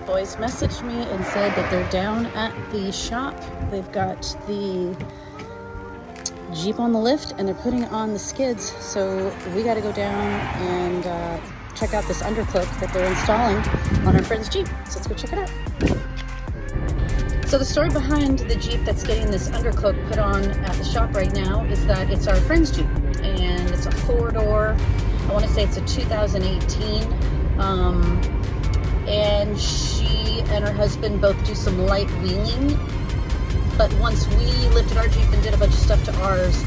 boys messaged me and said that they're down at the shop. They've got the Jeep on the lift and they're putting on the skids. So we got to go down and check out this undercloak that they're installing on our friend's Jeep. So let's go check it out. So the story behind the Jeep that's getting this undercloak put on at the shop right now is that it's our friend's Jeep, and it's a 4-door. I want to say it's a 2018. And she and her husband both do some light wheeling. But once we lifted our Jeep and did a bunch of stuff to ours,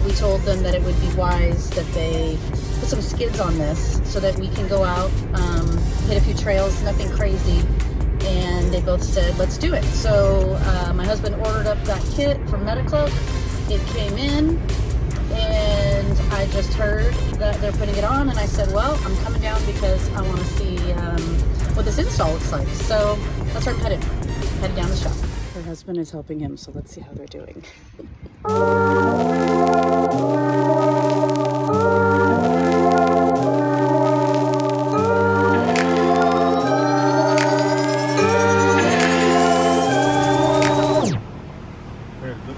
we told them that it would be wise that they put some skids on this so that we can go out, hit a few trails, nothing crazy. And they both said, let's do it. So my husband ordered up that kit from Metalcloak. It came in, and I just heard that they're putting it on, and I said, well, I'm coming down because I want to see what this install looks like. So that's where I'm headed down the shop. Her husband is helping him, so let's see how they're doing.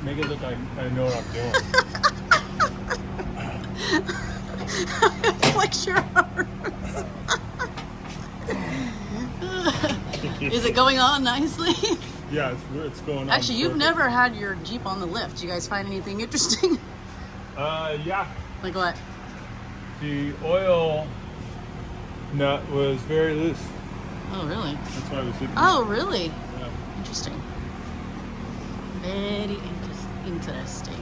Make it look like I know what I'm doing. Flex your arms. Is it going on nicely? Yeah, it's going on. Actually, you've never had your Jeep on the lift. You guys find anything interesting? Yeah. Like what? The oil nut was very loose. Oh, really? That's why I was hitting. Oh, really? Yeah. Interesting. Very interesting.